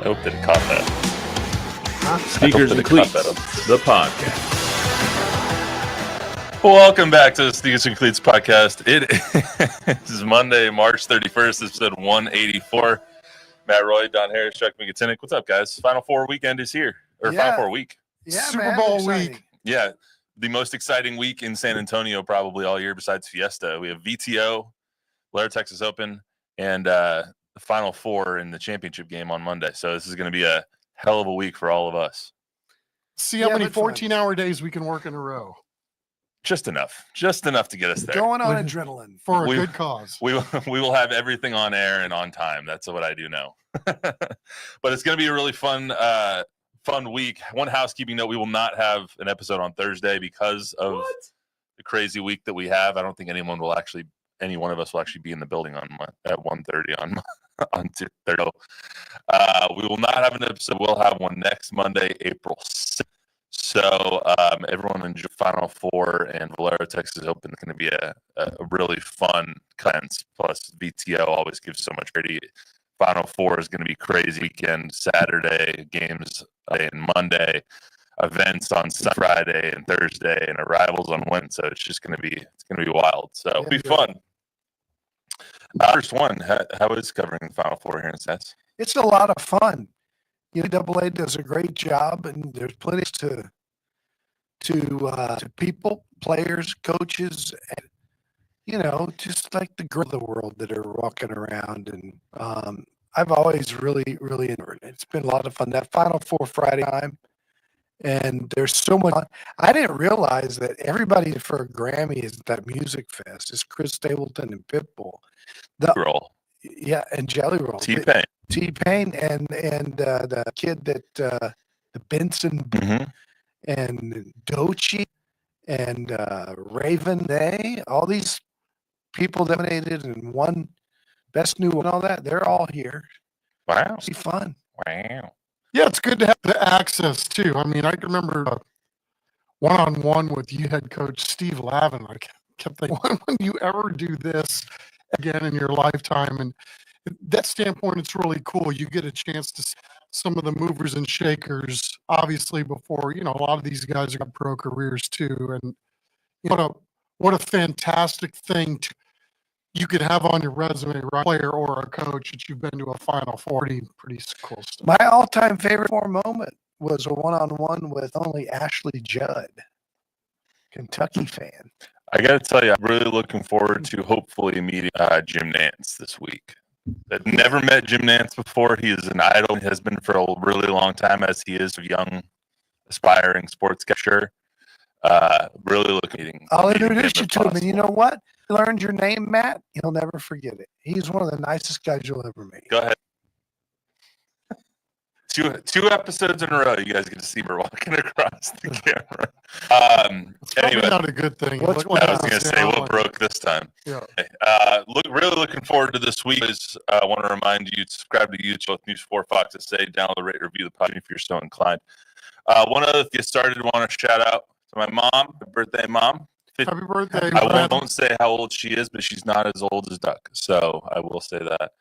hope that it caught that. Sneakers and Cleats, the podcast. Welcome back to the Sneakers and Cleats podcast. It is Monday, March 31st, episode 184. Matt Roy, Don Harris, Chuck McGinnick. What's up, guys? Final Four weekend is here. Final Four week. Yeah, Super Bowl week. Yeah, the most exciting week in San Antonio probably all year besides Fiesta. We have VTO, Blair Texas Open, and the Final Four in the championship game on Monday. So this is going to be a hell of a week for all of us. See how many 14-hour days we can work in a row. Just enough to get us there. Going on adrenaline for a good cause. We will have everything on air and on time. That's what I do know. But it's going to be a really fun week. One housekeeping note: we will not have an episode on Thursday because of the crazy week that we have. I don't think any one of us will actually be in the building at 1:30 on Thursday. We will not have an episode. We'll have one next Monday, April 6th. So everyone enjoy Final Four and Valero Texas Open. It's going to be a really fun cleanse. Plus VTO always gives so much parity. Final Four is going to be crazy weekend. Saturday games and Monday, events on Friday and Thursday, and arrivals on Wednesday. So it's just going to be wild. So it'll be fun. First one, how is covering the Final Four here in SAS? It's a lot of fun. NCAA does a great job, and there's plenty to people, players, coaches, and just like the girl of the world that are walking around. And I've always really, really enjoyed it. It's been a lot of fun. That Final Four Friday time, and there's so much fun. I didn't realize that everybody for a Grammy is at that music fest. It's Chris Stapleton and Pitbull. Roll. Yeah, and Jelly Roll. T-Pain and the kid that the Benson and Doechii and Raven, all these people dominated and won Best New and all that. They're all here. Wow. It'll be fun. Wow. Yeah, it's good to have the access too. I mean, I can remember one-on-one with you head coach Steve Lavin. I kept thinking, when you ever do this again in your lifetime? And that standpoint, it's really cool. You get a chance to see some of the movers and shakers, obviously, before, a lot of these guys have got pro careers too. And what a fantastic thing you could have on your resume, right? Player or a coach that you've been to a Final Four. Pretty cool stuff. My all-time favorite moment was a one-on-one with only Ashley Judd, Kentucky fan. I got to tell you, I'm really looking forward to hopefully meeting Jim Nantz this week. I've never met Jim Nantz before. He is an idol. He has been for a really long time, as he is a young, aspiring sportscaster. Really looking. I'll introduce you to him, and you know what? You learned your name, Matt. You'll never forget it. He's one of the nicest guys you'll ever meet. Go ahead. Two episodes in a row, you guys get to see me walking across the camera. It's probably not a good thing. I was going to say, what broke this time? Yeah. Really looking forward to this week. I want to remind you to subscribe to YouTube, News 4 Fox SA, download, rate, review the podcast if you're so inclined. One other thing started, I want to shout out to my mom, my birthday mom. Happy birthday. I won't say how old she is, but she's not as old as Duck. So I will say that.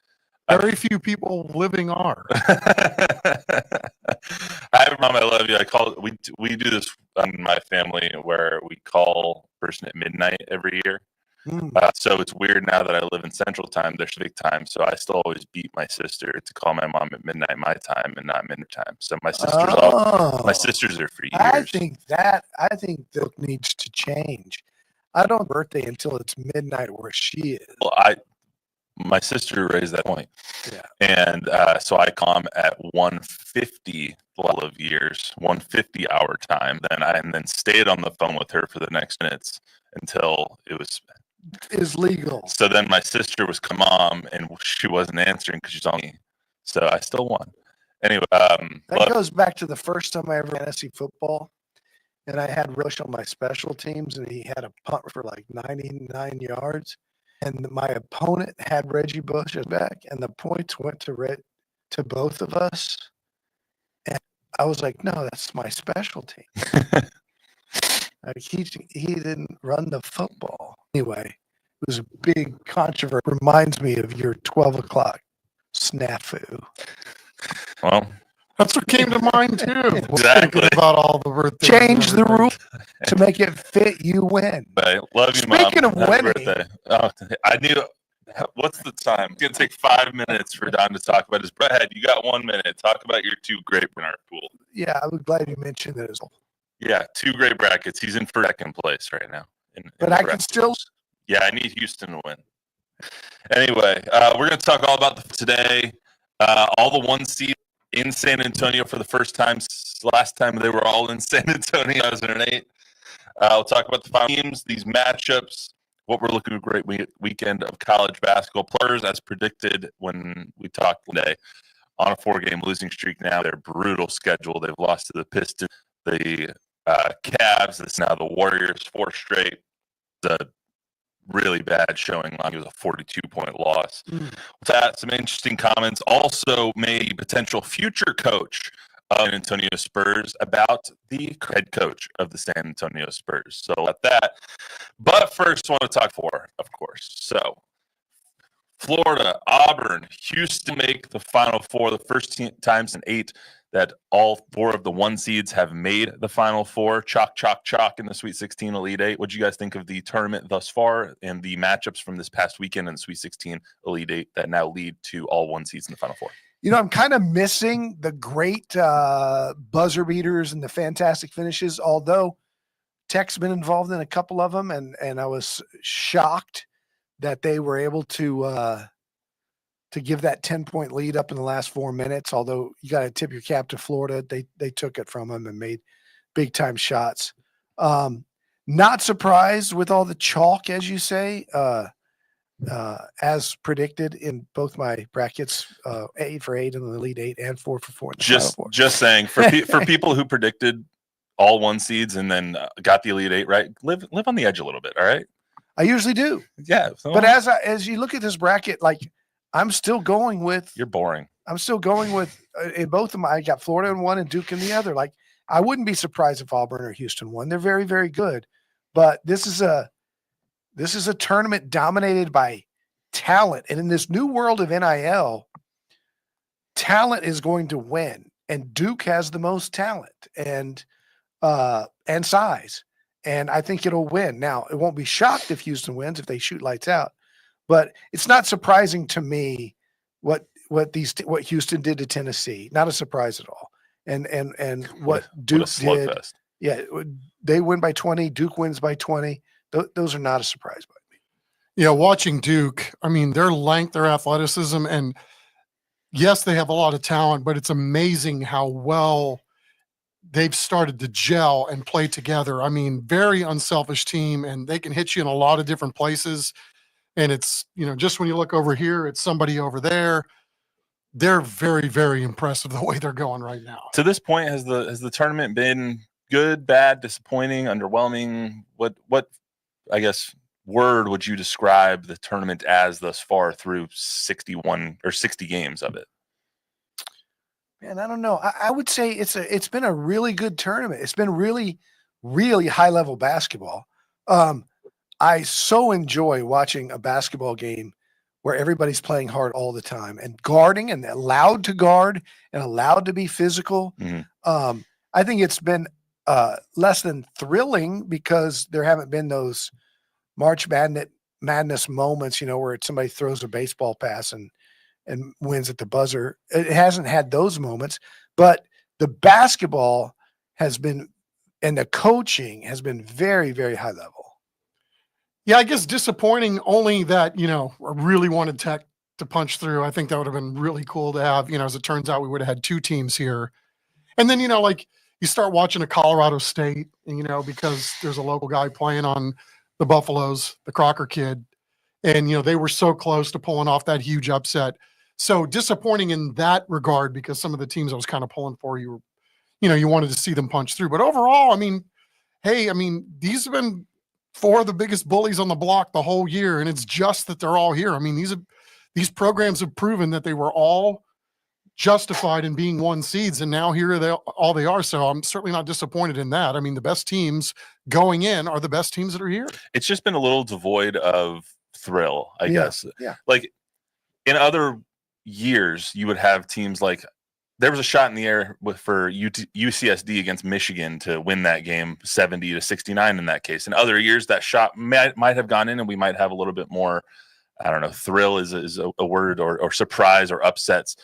Very few people living are. Hi, Mom. I love you. We do this in my family where we call a person at midnight every year. So it's weird now that I live in Central Time, there's Pacific Time. So I still always beat my sister to call my mom at midnight my time and not midnight time. So my sisters are for years. I think that needs to change. I don't birthday until it's midnight where she is. Well, my sister raised that point. Yeah. And so I come at 1:50 of years, 1:50 our time. Then stayed on the phone with her for the next minutes until it was legal. So then my sister was mom and she wasn't answering because she's on me. So I still won. Anyway, that goes back to the first time I ever fantasy football. And I had Rush on my special teams, and he had a punt for like 99 yards. And my opponent had Reggie Bush back, and the points went to both of us. And I was like, no, that's my special team. He didn't run the football. Anyway, it was a big controversy. Reminds me of your 12 o'clock snafu. Well, That's what came to mind too. Exactly. Thinking about all the birthdays. Change and the everything. rule to make it fit. You win. Right. Love you, Speaking Mom. of Happy winning- birthday. Oh, I knew. What's the time? It's gonna take 5 minutes for Don to talk about his. Brad, you got 1 minute. Talk about your 2 great in our pool. Yeah, I was glad you mentioned it as well. Yeah, 2 great brackets. He's in for second place right now. But I can still. Yeah, I need Houston to win. Anyway, we're going to talk all about today. All the 1 seed in San Antonio for the first time. Last time they were all in San Antonio, 2008. We'll talk about the final teams, these matchups, what we're looking at a great weekend of college basketball. Players, as predicted when we talked today, on a 4-game losing streak now. Their brutal schedule. They've lost to the Pistons, the Cavs, this now the Warriors, 4 straight. The really bad showing. It was a 42-point loss. That, some interesting comments. Also made a potential future coach of San Antonio Spurs about the head coach of the San Antonio Spurs. So at that. But first, I want to talk of course. So Florida, Auburn, Houston make the Final Four. The first times in 8 that all 4 of the 1 seeds have made the Final Four. Chalk, chalk, chalk in the Sweet 16 Elite 8. What do you guys think of the tournament thus far and the matchups from this past weekend in the Sweet 16 Elite 8 that now lead to all 1 seeds in the Final Four? You know, I'm kind of missing the great buzzer beaters and the fantastic finishes, although Tech's been involved in a couple of them, and I was shocked that they were able to give that 10-point lead up in the last 4 minutes. Although you got to tip your cap to Florida, they took it from them and made big time shots. Not surprised with all the chalk, as you say, as predicted in both my brackets, 8 for 8 in the Elite 8 and 4 for 4 in the Final Four. Just saying for people who predicted all 1 seeds and then got the Elite 8 right, live on the edge a little bit. All right. I usually do. Yeah. But as you look at this bracket, like I'm still going with. You're boring. I'm still going with in both of them. I got Florida in one and Duke in the other. Like I wouldn't be surprised if Auburn or Houston won. They're very, very good. But this is a tournament dominated by talent. And in this new world of NIL, talent is going to win. And Duke has the most talent and size. And I think it'll win. Now, it won't be shocked if Houston wins, if they shoot lights out. But it's not surprising to me what Houston did to Tennessee. Not a surprise at all. And what Duke did. Fest. Yeah, they win by 20. Duke wins by 20. Those are not a surprise by me. Yeah, watching Duke, I mean, their length, their athleticism, and yes, they have a lot of talent, but it's amazing how well they've started to gel and play together. I mean, very unselfish team, and they can hit you in a lot of different places. And it's, just when you look over here, it's somebody over there. They're very, very impressive the way they're going right now. To this point, has the tournament been good, bad, disappointing, underwhelming? What I guess word would you describe the tournament as thus far through 61 or 60 games of it? Man, I don't know. I would say it's been a really good tournament. It's been really, really high level basketball. I so enjoy watching a basketball game where everybody's playing hard all the time and guarding and allowed to guard and allowed to be physical. Mm-hmm. I think it's been less than thrilling because there haven't been those March Madness moments, where somebody throws a baseball pass and wins at the buzzer. It hasn't had those moments, but the basketball has been, and the coaching has been very, very high level. Yeah, I guess disappointing only that, I really wanted Tech to punch through. I think that would have been really cool to have, as it turns out, we would have had 2 teams here. And then, like you start watching a Colorado State, because there's a local guy playing on the Buffaloes, the Crocker kid. And, they were so close to pulling off that huge upset. So disappointing in that regard, because some of the teams I was kind of pulling for, you wanted to see them punch through. But overall, these have been 4 of the biggest bullies on the block the whole year. And it's just that they're all here. These programs have proven that they were all justified in being 1 seeds. And now here they are. So I'm certainly not disappointed in that. The best teams going in are the best teams that are here. It's just been a little devoid of thrill, I guess. Yeah. Like in other years, you would have teams like there was a shot in the air for UCSD against Michigan to win that game 70-69 in that case. In other years, that shot might have gone in, and we might have a little bit more, I don't know, thrill is a word, or surprise or upsets.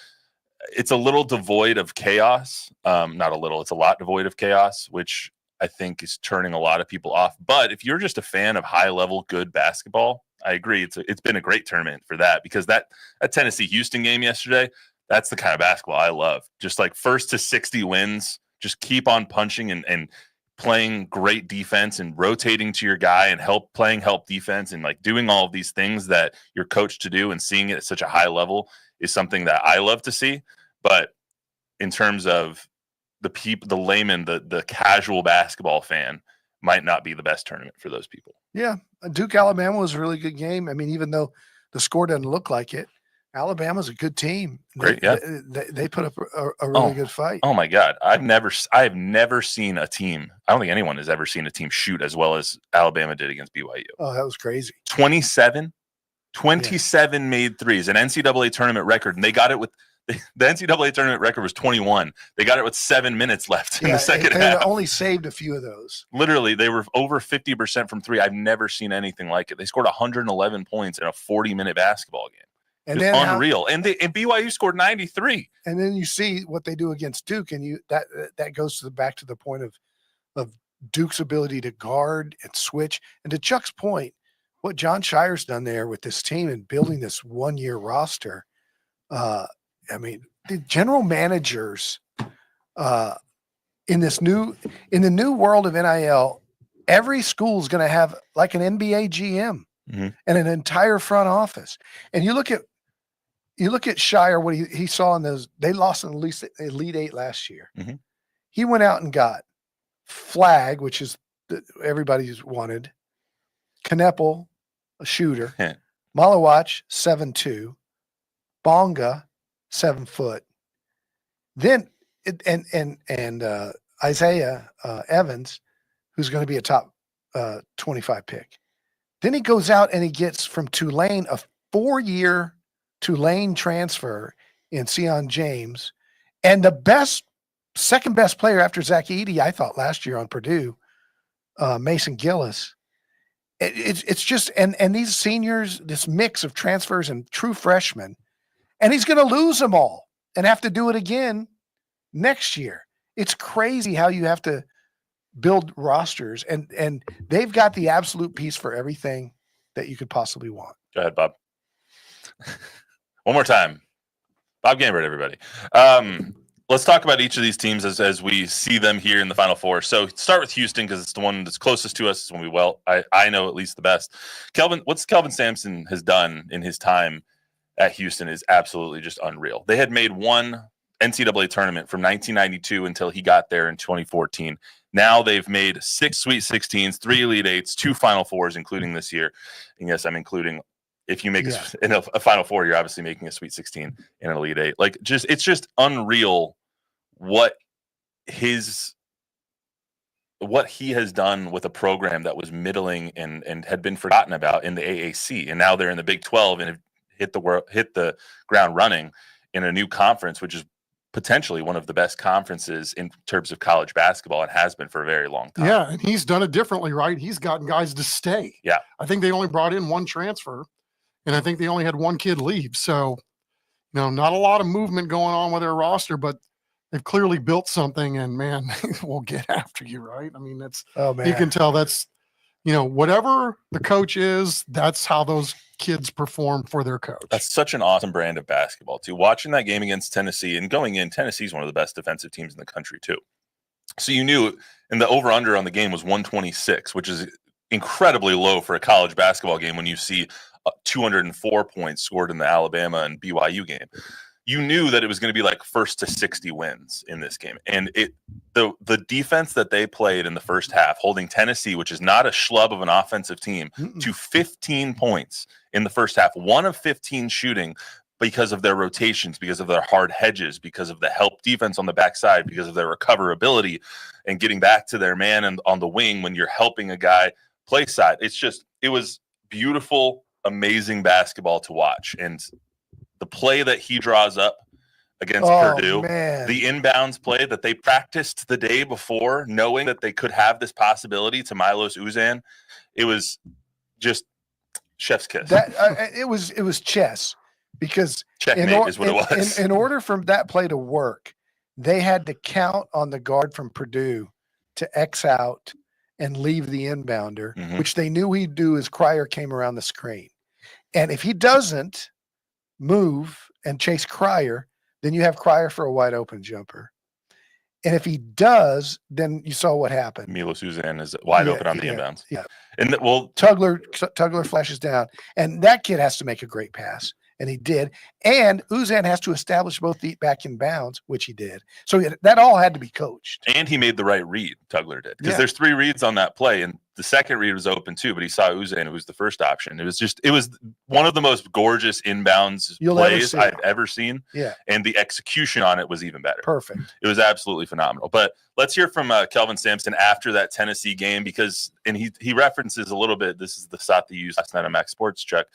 It's a little devoid of chaos. Not a little, it's a lot devoid of chaos, which I think is turning a lot of people off. But if you're just a fan of high-level, good basketball, I agree. It's been a great tournament for that, because that Tennessee-Houston game yesterday, that's the kind of basketball I love. Just like first to 60 wins, just keep on punching and playing great defense and rotating to your guy and playing help defense and like doing all of these things that you're coached to do and seeing it at such a high level is something that I love to see. But in terms of the layman, the casual basketball fan, might not be the best tournament for those people. Yeah. Duke Alabama was a really good game. I mean, even though the score doesn't look like it, Alabama's a good team. Great, yeah. They put up a really good fight. Oh my God. I have never seen a team. I don't think anyone has ever seen a team shoot as well as Alabama did against BYU. Oh, that was crazy. 27 made threes, an NCAA tournament record. And they got it with the NCAA tournament record was 21. They got it with 7 minutes left in the second half. They only saved a few of those. Literally, they were over 50% from three. I've never seen anything like it. They scored 111 points in a 40-minute basketball game. And then unreal. And BYU scored 93. And then you see what they do against Duke, and that goes back to the point of Duke's ability to guard and switch. And to Chuck's point, what John Shire's done there with this team and building this one-year roster, I mean, the general managers in the new world of NIL, every school is going to have like an NBA GM and an entire front office. And you look at Shire, what he saw in those, they lost in the Elite Eight last year. Mm-hmm. He went out and got Flag, which is everybody's wanted, Kneppel, a shooter, Malawach, 7'2", Bonga, 7 foot. Then Isaiah Evans, who's going to be a top 25 pick. Then he goes out and he gets from Tulane a 4-year Tulane transfer in Sion James, and the second best player after Zach Edey, I thought last year on Purdue, Mason Gillis. It's just and these seniors, this mix of transfers and true freshmen, and he's going to lose them all and have to do it again next year. It's crazy how you have to build rosters, and they've got the absolute piece for everything that you could possibly want. Go ahead, Bob. One more time. Bob Gambert, everybody. Let's talk about each of these teams as we see them here in the Final Four. So start with Houston because it's the one that's closest to us. It's when I know at least the best. What Kelvin Sampson has done in his time at Houston is absolutely just unreal. They had made one NCAA tournament from 1992 until he got there in 2014. Now they've made 6 Sweet 16s, 3 Elite Eights, 2 Final Fours, including this year. And yes, I'm including. If you make a Final Four, you're obviously making a Sweet 16 and an Elite Eight. It's just unreal what he has done with a program that was middling and had been forgotten about in the AAC, and now they're in the Big 12 and have hit the ground running in a new conference, which is potentially one of the best conferences in terms of college basketball and has been for a very long time. Yeah, and he's done it differently, right? He's gotten guys to stay. Yeah, I think they only brought in 1 transfer. And I think they only had 1 kid leave. So, not a lot of movement going on with their roster, but they've clearly built something, and man, we'll get after you, right? I mean, you can tell that's, whatever the coach is, that's how those kids perform for their coach. That's such an awesome brand of basketball too. Watching that game against Tennessee and going in, Tennessee's one of the best defensive teams in the country too. So you knew, and the over-under on the game was 126, which is incredibly low for a college basketball game when you see 204 points scored in the Alabama and BYU game. You knew that it was going to be like first to 60 wins in this game. And the defense that they played in the first half, holding Tennessee, which is not a schlub of an offensive team, to 15 points in the first half, 1 of 15 shooting because of their rotations, because of their hard hedges, because of the help defense on the backside, because of their recoverability and getting back to their man and on the wing when you're helping a guy play side. It was beautiful, amazing basketball to watch. And the play that he draws up against Oh, Purdue. man. The inbounds play that they practiced the day before, knowing that they could have this possibility to Milos Uzan, it was just chef's kiss. It was chess, because Checkmate is what it was. in order for that play to work, they had to count on the guard from Purdue to X out and leave the inbounder, which they knew he'd do as Cryer came around the screen. And if he doesn't move and chase Cryer, then you have Cryer for a wide open jumper. And if he does, then you saw what happened. Milos Uzan is wide open on the inbounds. Yeah. And Tugler flashes down, and that kid has to make a great pass. And he did. And Uzan has to establish both feet back in bounds, which he did. So that all had to be coached. And he made the right read, Tugler did. Because Yeah. there's 3 reads on that play, and the second read was open too, but he saw Uzan, who was the first option. It was one of the most gorgeous inbounds plays I've ever seen. Yeah. And the execution on it was even better. Perfect. It was absolutely phenomenal. But let's hear from Kelvin Sampson after that Tennessee game, because he references a little bit. This is the stat they used last night on Max Sports Check.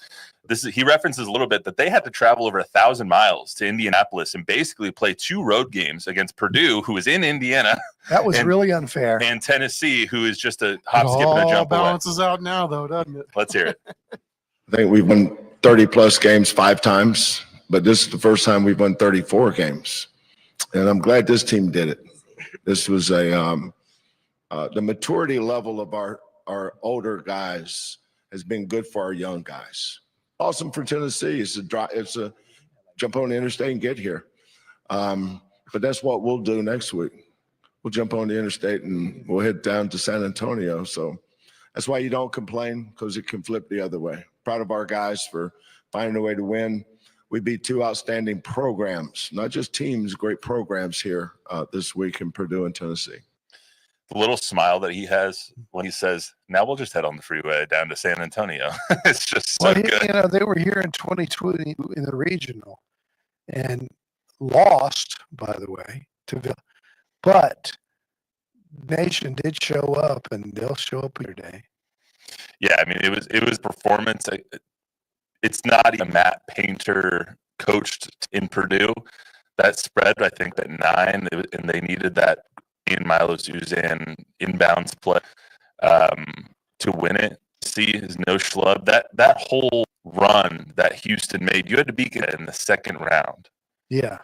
He references a little bit that they had to travel over 1,000 miles to Indianapolis and basically play 2 road games against Purdue, who is in Indiana. That was really unfair. And Tennessee, who is just a hop, skip, and a jump away. Balances out now, though, doesn't it? Let's hear it. I think we've won 30-plus games 5 times, but this is the first time we've won 34 games. And I'm glad this team did it. This was the maturity level of our older guys has been good for our young guys. Awesome for Tennessee. It's a jump on the interstate and get here. But that's what we'll do next week. We'll jump on the interstate and we'll head down to San Antonio. So that's why you don't complain, because it can flip the other way. Proud of our guys for finding a way to win. We beat 2 outstanding programs, not just teams, great programs here this week in Purdue and Tennessee. The little smile that he has when he says, "Now we'll just head on the freeway down to San Antonio." It's just so good. You know, they were here in 2020 in the regional and lost, by the way, to Villa. But Nation did show up, and they'll show up your day. Yeah, I mean, it was performance. It's not even Matt Painter coached in Purdue. That spread, I think, at 9, and they needed that in Milos Uzan inbounds play to win it. See, is no schlub. That whole run that Houston made, you had to beat it in the second round. Yeah.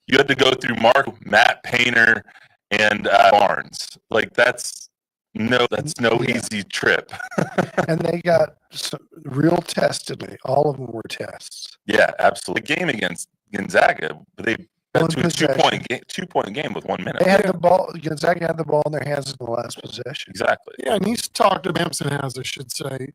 You had to go through Matt Painter, and Barnes. Like that's no easy trip. And they got some real tested. All of them were tests. Yeah, absolutely. The game against Gonzaga, they got to a 2-point game with 1 minute. They had the ball. Gonzaga had the ball in their hands in the last possession. Exactly. Yeah, and he's talked to Hampson has, I should say,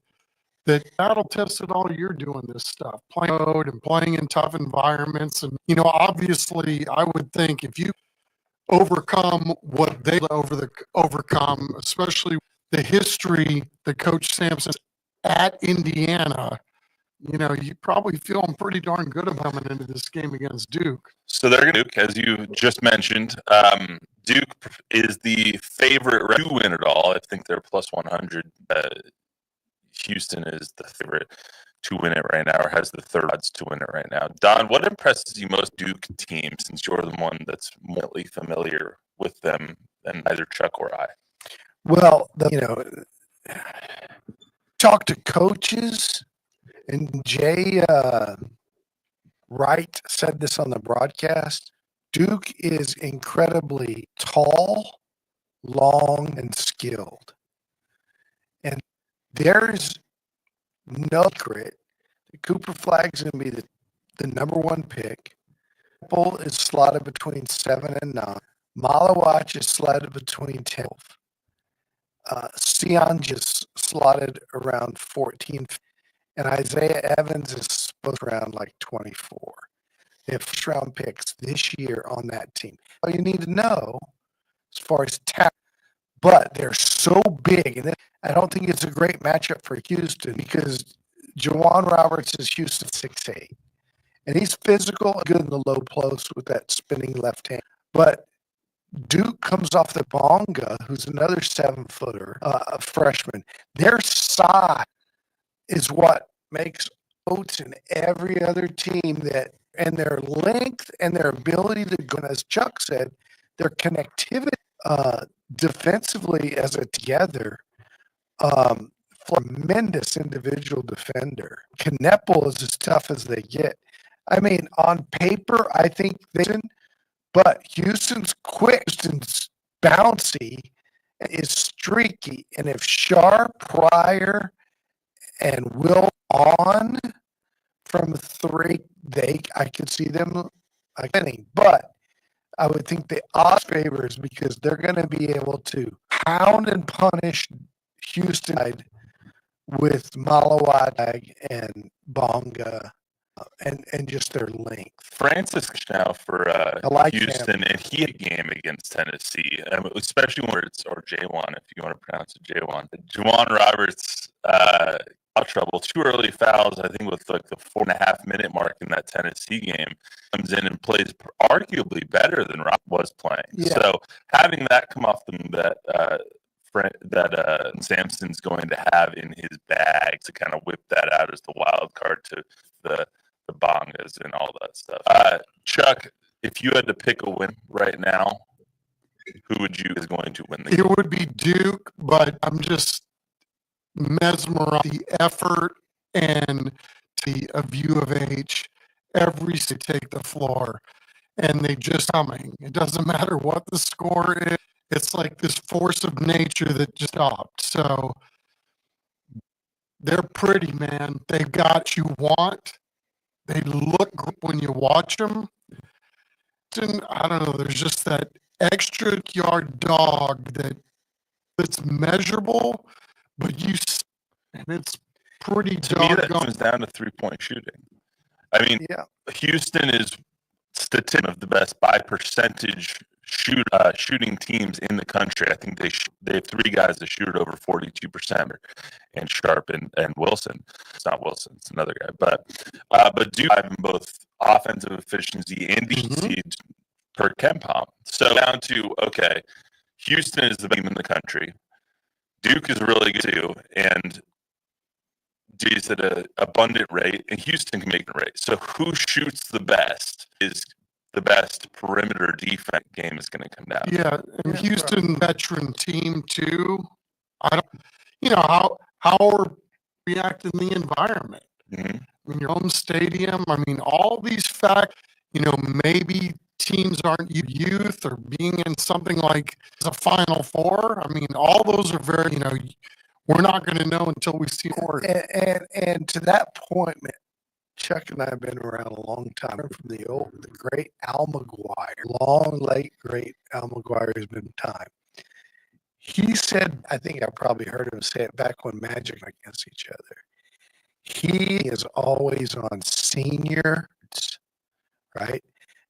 that battle tested all year doing this stuff, playing road and playing in tough environments. And, you know, obviously I would think if you overcome what they overcome, especially the history that Coach Sampson at Indiana, you know, you probably feeling pretty darn good about coming into this game against Duke. So they're going to Duke, as you just mentioned. Duke is the favorite to win it all. I think they're plus 100. Houston is the favorite to win it right now, or has the third odds to win it right now. Don, what impresses you most Duke team, since you're the one that's more familiar with them than either Chuck or I? Well, talk to coaches, and Jay Wright said this on the broadcast. Duke is incredibly tall, long, and skilled. And there's no secret. Cooper Flagg's going to be the number 1 pick. Apple is slotted between 7 and 9. Malawach is slotted between 10. Sion just slotted around 14. And Isaiah Evans is both around like 24. They have first-round picks this year on that team. All you need to know as far as talent, but they're so big. And I don't think it's a great matchup for Houston because Jawan Roberts is Houston 6'8". And he's physical, good in the low post with that spinning left hand. But Duke comes off the Bonga, who's another 7-footer, a freshman. Their size is what makes Oates and every other team that their length and their ability to go, as Chuck said, their connectivity defensively as a together. Tremendous individual defender. Kneppel is as tough as they get. I mean, on paper, I think but Houston's quick, Houston's bouncy, is streaky. And if Sharp, Pryor, and Will on from three, I could see them winning. But I would think the odds favors because they're going to be able to pound and punish Houston with Malawag and Bonga and just their length. Francis now for Houston, and he had a game against Tennessee, especially when it's or J1, if you want to pronounce it J1. Juwan Roberts out trouble, 2 early fouls. I think with like the 4.5 minute mark in that Tennessee game, comes in and plays arguably better than Rob was playing. Yeah. So having that come off them that Sampson's going to have in his bag to kind of whip that out as the wild card to the Bongas and all that stuff. Chuck, if you had to pick a win right now, who would you is going to win the game? It would be Duke, but I'm just mesmerized the effort and a view of H every to take the floor, and they just coming. It doesn't matter what the score is. It's like this force of nature that just stopped. So they're pretty, man. They've got what you want. They look good when you watch them. And I don't know. There's just that extra yard dog that's measurable, but and it's pretty to me, that comes down to 3-point shooting. I mean, Houston is statistically of the best by percentage shooting teams in the country. I think they have 3 guys that shoot over 42%, and Sharp and Wilson. It's not Wilson, it's another guy. But Duke have both offensive efficiency and defensive per KenPom. So down to Houston is the best team in the country. Duke is really good too, and D's at an abundant rate, and Houston can make a rate. So who shoots the best is the best perimeter defense game is going to come down. Yeah, and Houston veteran team too. I don't, how are reacting the environment? Mm-hmm. I mean, your home stadium. I mean, all these facts. Maybe teams aren't youth or being in something like the Final Four. I mean, all those are very. We're not going to know until we see court. And to that point, man, Chuck and I have been around a long time. From the great Al McGuire, late great Al McGuire has been time. He said, I think I probably heard him say it back when Magic were against each other. He is always on senior, right?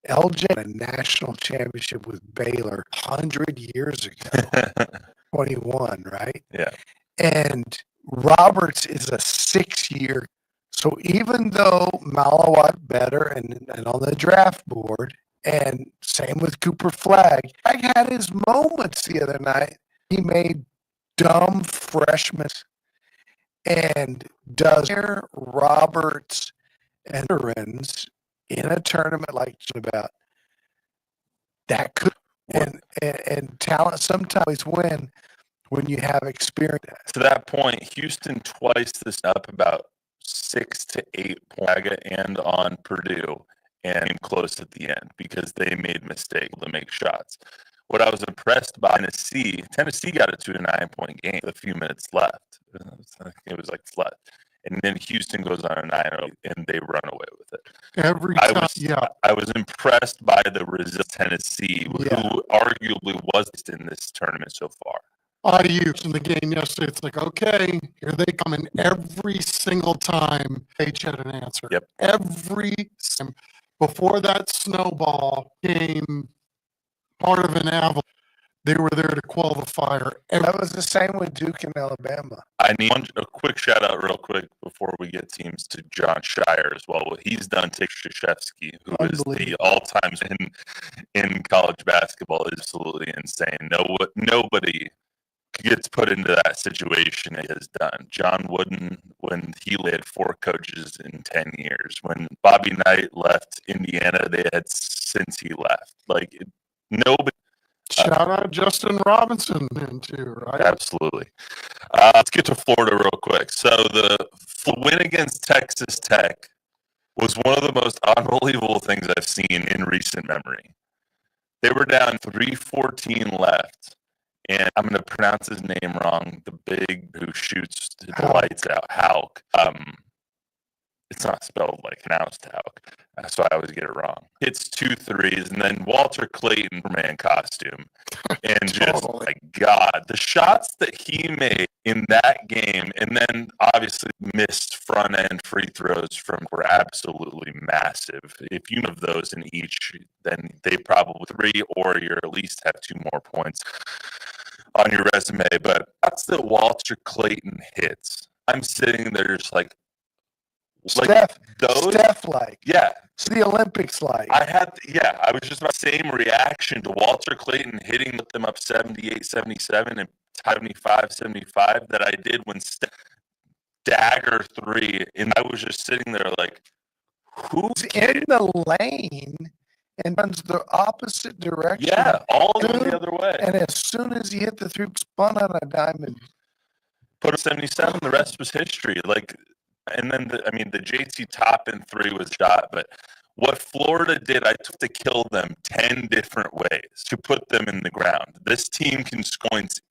LJ won a national championship with Baylor 100 years ago, 21, right? Yeah. And Roberts is a 6-year. So even though Malawat better and on the draft board, and same with Cooper Flagg had his moments the other night. He made dumb freshmen and does Roberts and veterans in a tournament like about that could and talent sometimes win when you have experience. To that point, Houston twice this up about 6 to 8 points and on Purdue and close at the end because they made mistakes to make shots. What I was impressed by Tennessee got a 2 to 9 point game with a few minutes left. It was like flat. And then Houston goes on a 9-0 and they run away with it. Every time, I was impressed by the resilience Tennessee, who arguably was in this tournament so far. IU in the game yesterday, it's like, okay, here they come, and every single time H had an answer. Yep. Every time. Before that snowball came part of an avalanche, they were there to quell the fire. That was the same with Duke and Alabama. I need a quick shout out real quick before we get teams to John Shire as well. What he's done to Krzyzewski, who is the all-time in college basketball, is absolutely insane. Nobody gets put into that situation, it has done. John Wooden, when he led 4 coaches in 10 years. When Bobby Knight left Indiana, they had since he left. Like, nobody. Shout out Justin Robinson then too, right? Absolutely. Let's get to Florida real quick. So the win against Texas Tech was one of the most unbelievable things I've seen in recent memory. They were down 3:14 left, and I'm going to pronounce his name wrong. The big who shoots the lights out, Hauk. It's not spelled like pronounced Hauk, so I always get it wrong. Hits 2 threes, and then Walter Clayton, man costume, and just my God, the shots that he made in that game, and then obviously missed front end free throws from were absolutely massive. If you have those in each, then they probably 3, or you at least have 2 more points on your resume. But that's the Walter Clayton hits. I'm sitting there just like Steph, those, yeah. It's the Olympics like. I was just about the same reaction to Walter Clayton hitting them up 78-77 and 75-75 that I did when Steph dagger 3, and I was just sitting there like, who's in the lane and runs the opposite direction? Yeah, all the other way. And as soon as he hit the 3, spun on a diamond. Put up 77, the rest was history. Like, and then, the JT Toppin 3 was shot, but what Florida did, I took to kill them 10 different ways to put them in the ground. This team can score points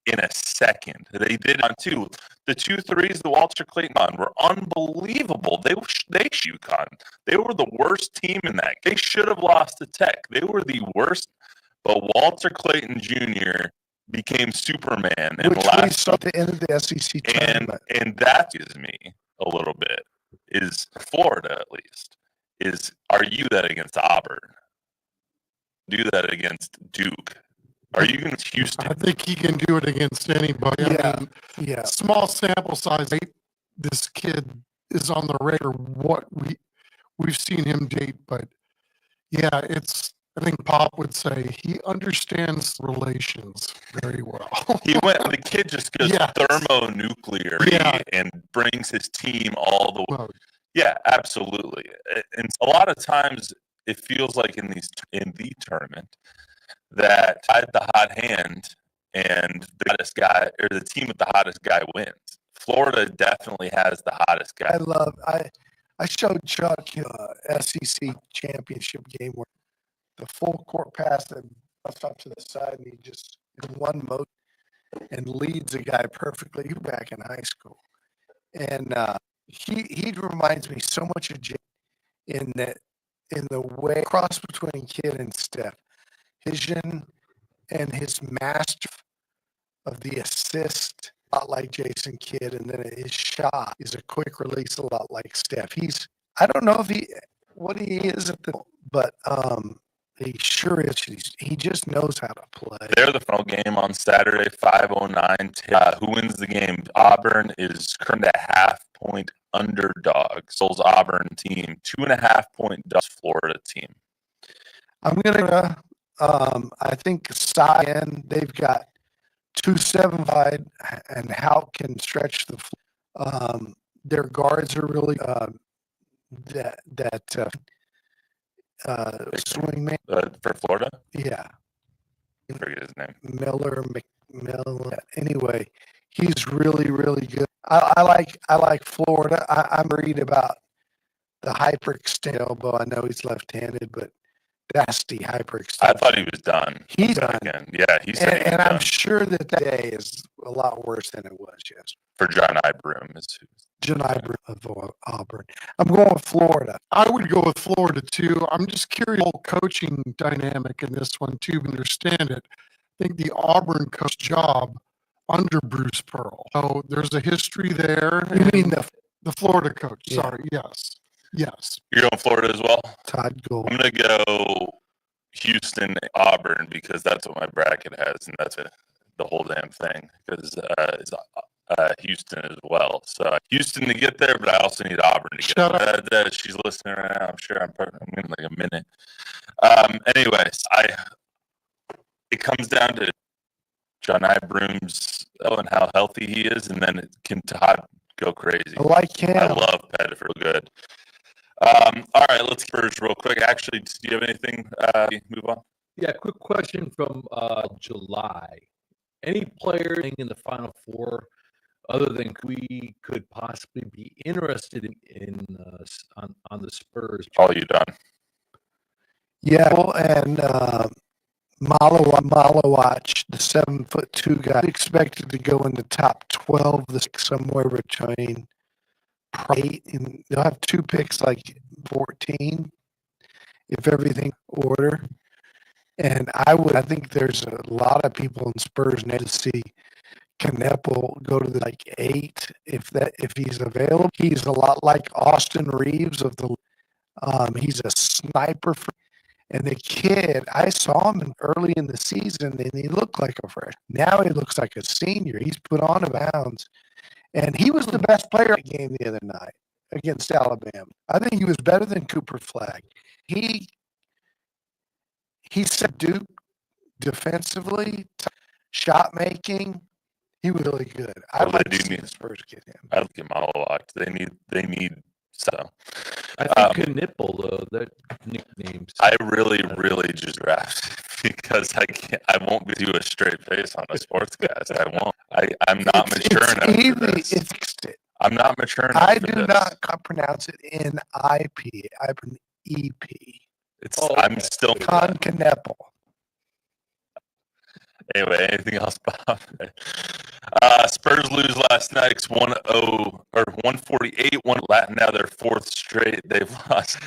in a second. They did on 2. The 2 threes the Walter Clayton on were unbelievable. They shoot UConn. They were the worst team in that. They should have lost to Tech. They were the worst, but Walter Clayton Jr. became Superman. And which we saw at the end of the SEC tournament. And that gives me a little bit, is Florida at least, are you that against Auburn? Do that against Duke? Are you against Houston? I think he can do it against anybody. Yeah. Small sample size. This kid is on the radar. What we've seen him date, but yeah, I think Pop would say he understands relations very well. The kid just goes thermonuclear and brings his team all the way. Yeah, absolutely. And a lot of times it feels like in the tournament that I had the hot hand and the hottest guy, or the team with the hottest guy wins. Florida definitely has the hottest guy. I showed Chuck SEC championship game where the full court pass that busts off to the side, and he just in one motion and leads a guy perfectly. He was back in high school, and he reminds me so much of Jay in the way cross between Kid and Steph, his vision and his master of the assist, a lot like Jason Kidd, and then his shot is a quick release, a lot like Steph. I don't know if what he is but he sure is. He just knows how to play. They're the final game on Saturday, 5:09. Who wins the game? Auburn is currently a half-point underdog. Soul's Auburn team, 2.5-point Florida team. I'm gonna. I think Cyan, they've got 275, and how can stretch the. Their guards are really swingman for Florida. Yeah, I forget his name. Miller. Anyway, he's really, really good. I like Florida. I'm worried about the hyperextend elbow. I know he's left-handed, but that's the hyperextend. I thought he was done. He's done. Again. Yeah, he's done. And I'm sure that day is a lot worse than it was yesterday. For John Ibram. John Ibram of Auburn. I'm going with Florida. I would go with Florida too. I'm just curious whole coaching dynamic in this one too. Understand it. I think the Auburn coach job under Bruce Pearl. So there's a history there. You mean the Florida coach? Yeah. Sorry. Yes. You're going Florida as well? Todd Gold. I'm going to go Houston, Auburn, because that's what my bracket has, and that's the whole damn thing, because it's Houston as well. So Houston to get there, but I also need Auburn to get there. She's listening right now. I'm sure I'm in like a minute. Anyways, it comes down to John Ibram's and how healthy he is, and then it can Todd go crazy. I like him. I love Pettiford. Good. All right, let's Spurs real quick. Actually, do you have anything? Move on. Yeah, quick question from July. Any player in the Final Four other than we could possibly be interested in on the Spurs? All you done? Yeah, well, and Malawach, the 7'2" guy, expected to go in the top 12, somewhere between 8 and they'll have 2 picks, like 14, if everything order. And I think there's a lot of people in Spurs need to see Kneppel go to the 8 if he's available. He's a lot like Austin Reeves of the. He's a sniper. And the kid, I saw him early in the season, and he looked like a freshman. Now he looks like a senior. He's put on a bounds, and he was the best player in the game the other night against Alabama. I think he was better than Cooper Flagg. He subdued defensively, shot making. He was really good. I'd like to see the Spurs get him. I'd like him locked. They need so. I think Knippel, though, that nicknames. I really just draft because I won't give you a straight face on a sportscast. I won't. I'm not mature enough for this. I'm not mature enough. I do not pronounce it N-I-P. I pronounce E-P. I'm still Con Kneppel. Anyway, anything else, Bob? Spurs lose last night. It's 1-0 or 148. Now they're 4th straight. They've lost.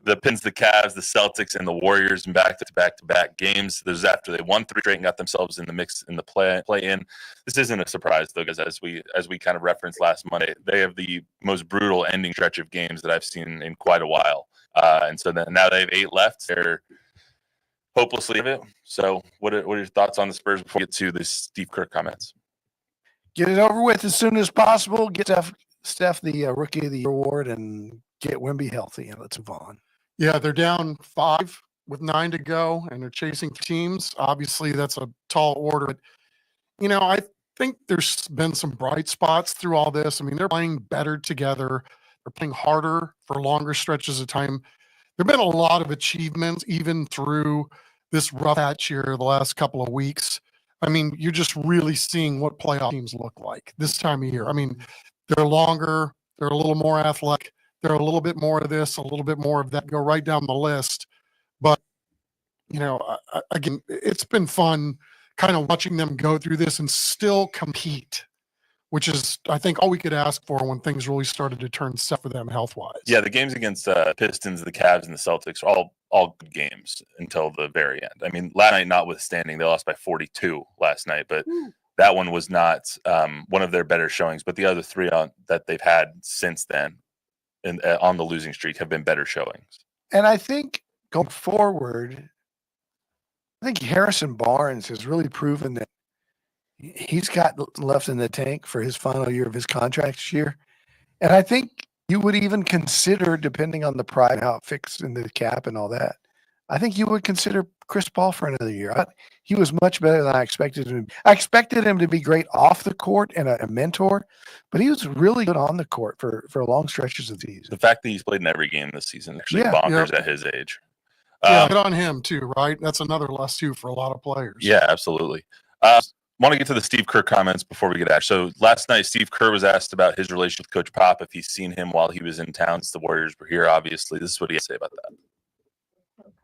The Pins, the Cavs, the Celtics, and the Warriors in back-to-back games. This is after they won 3 straight and got themselves in the mix in the play-in. This isn't a surprise though, because as we kind of referenced last Monday, they have the most brutal ending stretch of games that I've seen in quite a while. And so now they have 8 left. They're hopelessly of it. So what are your thoughts on the Spurs before we get to the Steve Kerr comments? Get it over with as soon as possible. Get Steph the Rookie of the Year award and get Wemby healthy, and let's move on. Yeah, they're down 5 with 9 to go, and they're chasing teams. Obviously, that's a tall order. But, I think there's been some bright spots through all this. I mean, they're playing better together. They're playing harder for longer stretches of time. There have been a lot of achievements, even through this rough patch here the last couple of weeks. I mean, you're just really seeing what playoff teams look like this time of year. I mean, they're longer, they're a little more athletic, they're a little bit more of this, a little bit more of that, go right down the list. But, again, it's been fun kind of watching them go through this and still compete, which is, I think, all we could ask for when things really started to turn south for them health-wise. Yeah, the games against Pistons, the Cavs, and the Celtics are all good games until the very end. I mean, last night notwithstanding, they lost by 42 last night, but that one was not one of their better showings. But the other 3 that they've had since then on the losing streak have been better showings. And I think going forward, I think Harrison Barnes has really proven that he's got left in the tank for his final year of his contract this year. And I think you would even consider, depending on the price and how it fits into the cap and all that, I think you would consider Chris Paul for another year. He was much better than I expected him. I expected him to be great off the court and a mentor, but he was really good on the court for long stretches of the season. The fact that he's played in every game this season actually bonkers at his age. Yeah, good on him too, right? That's another loss too for a lot of players. Yeah, absolutely. Want to get to the Steve Kerr comments before we get out. So last night, Steve Kerr was asked about his relationship with Coach Pop, if he's seen him while he was in town since the Warriors were here. Obviously, this is what he had to say about that.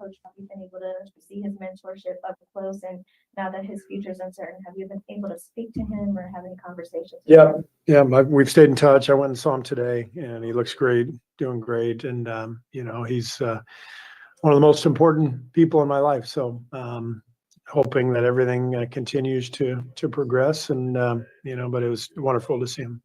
Coach Pop, you've been able to see his mentorship up close, and now that his future is uncertain, have you been able to speak to him or have any conversations? Yeah, we've stayed in touch. I went and saw him today, and he looks great, doing great, and he's one of the most important people in my life. So. Hoping that everything continues to progress, and but it was wonderful to see him.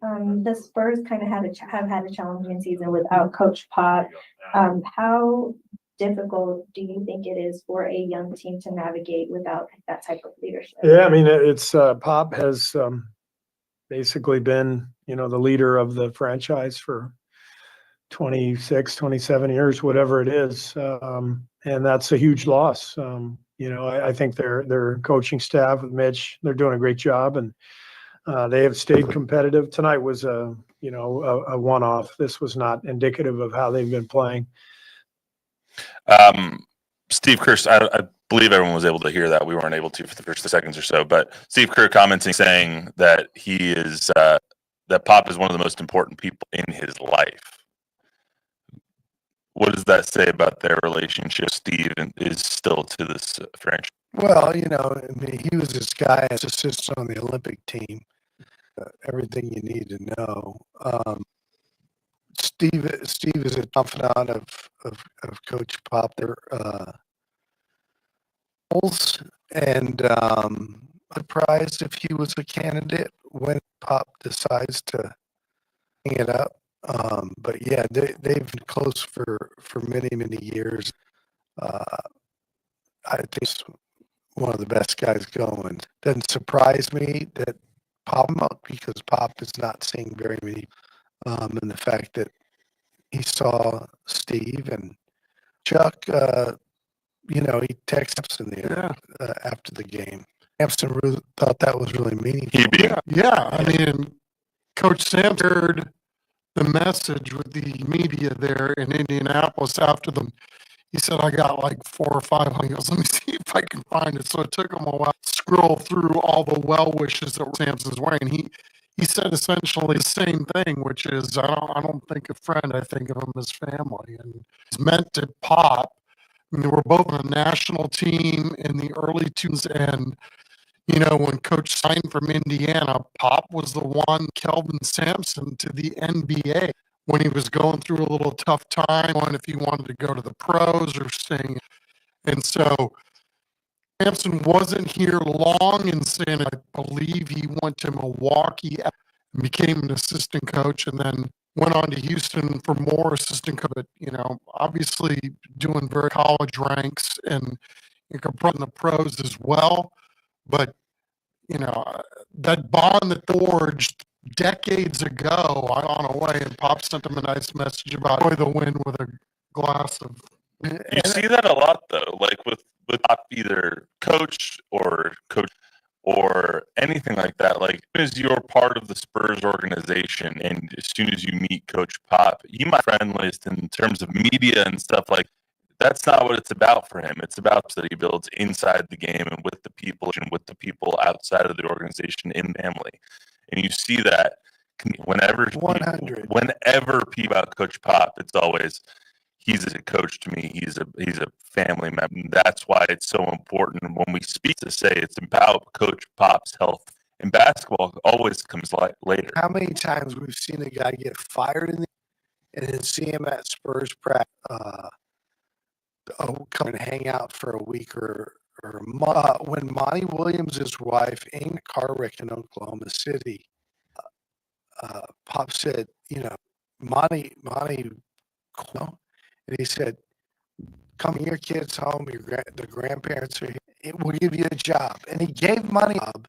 The Spurs kind of have had a challenging season without Coach Pop. How difficult do you think it is for a young team to navigate without that type of leadership? Yeah, I mean, it's Pop has basically been the leader of the franchise for 26, 27 years, whatever it is, and that's a huge loss. I think their coaching staff with Mitch, they're doing a great job, and they have stayed competitive. Tonight was a one-off. This was not indicative of how they've been playing. Steve Kerr, I believe everyone was able to hear that. We weren't able to for the first seconds or so, but Steve Kerr commenting, saying that he is that Pop is one of the most important people in his life. What does that say about their relationship? Steve is still to this franchise. Well, he was this guy as assistant on the Olympic team. Everything you need to know. Steve is a confidant of Coach Pop. They're and surprised if he was a candidate when Pop decides to hang it up. But yeah, they've been close for many years. I think he's one of the best guys going. Doesn't surprise me that Pop him up because Pop is not seeing very many. And the fact that he saw Steve and Chuck, he texted Sampson after the game. Sampson really thought that was really meaningful. Yeah. I mean, Coach Sam heard the message with the media there in Indianapolis after them. He said, I got like 4 or 5. He goes, let me see if I can find it. So it took him a while to scroll through all the well wishes that Sampson's wearing. He said essentially the same thing, which is, I don't think a friend, I think of him as family. And it's meant to Pop. I mean, they were both on a national team in the early 2000s. And, when Coach signed from Indiana, Pop was the one, Kelvin Sampson, to the NBA when he was going through a little tough time, on if he wanted to go to the pros or staying. And so Sampson wasn't here long in San Antonio. I believe he went to Milwaukee and became an assistant coach, and then went on to Houston for more assistant coach. But, obviously doing very college ranks, and you can put in the pros as well. But, that bond that forged decades ago, I on a way, and Pop sent him a nice message about enjoy the win with a glass of. You see that a lot though, like with Pop, either coach or anything like that. Like, as you're part of the Spurs organization, and as soon as you meet Coach Pop, you might friend list in terms of media and stuff like. That's not what it's about for him. It's about that he builds inside the game and with the people outside of the organization in family. And you see that whenever 100. Whenever people about Coach Pop, it's always he's a coach to me. He's a family member. And that's why it's so important when we speak to say it's about Coach Pop's health. And basketball always comes later. How many times we've seen a guy get fired and then see him at Spurs practice, come and hang out for a week or when Monty Williams' wife in a car wreck in Oklahoma City, Pop said, Monty, and he said, come your kids home, the grandparents are here, it will give you a job. And he gave Monty a job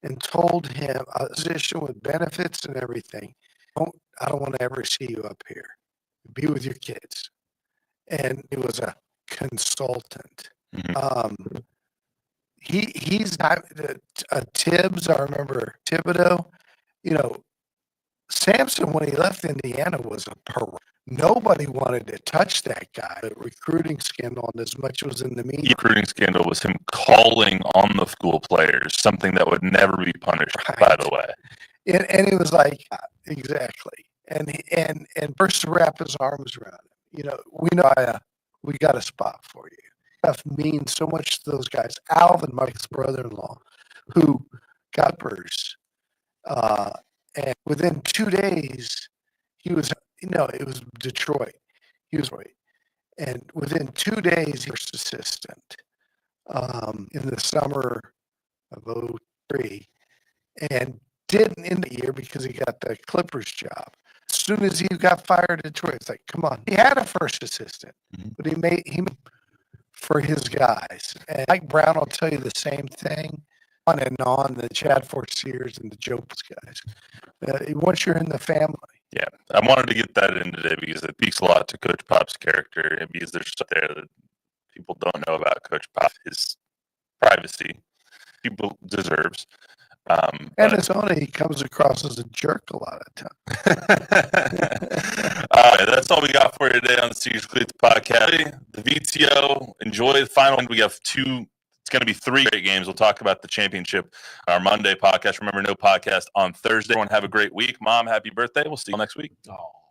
and told him a position with benefits and everything. I don't want to ever see you up here. Be with your kids. And he was a consultant. Mm-hmm. He's not Tibbs. I remember Thibodeau. Sampson, when he left Indiana, was a pro. Nobody wanted to touch that guy. The recruiting scandal, and as much was in the media. The recruiting scandal was him calling on the school players, something that would never be punished, right. By the way. And he was like, exactly. And first to wrap his arms around him. We know we got a spot for you. Stuff means so much to those guys. Alvin, Mike's brother-in-law, who got Spurs. And within 2 days, he was, it was Detroit. He was right. And within 2 days, he was assistant in the summer of 2003. And didn't end the year because he got the Clippers job. As soon as he got fired at Detroit, it's like, come on. He had a first assistant, but he made for his guys. And Mike Brown will tell you the same thing on and on, the Chad Forciers and the Joe guys. Once you're in the family. Yeah, I wanted to get that in today because it speaks a lot to Coach Pop's character, and because there's stuff there that people don't know about Coach Pop, his privacy he deserves. And his own, he comes across as a jerk a lot of times. All right, that's all we got for you today on the Speakers Cleats podcast. The VTO, enjoy the final one. We have it's going to be 3 great games. We'll talk about the championship, our Monday podcast. Remember, no podcast on Thursday. Everyone have a great week. Mom, happy birthday. We'll see you next week. Oh.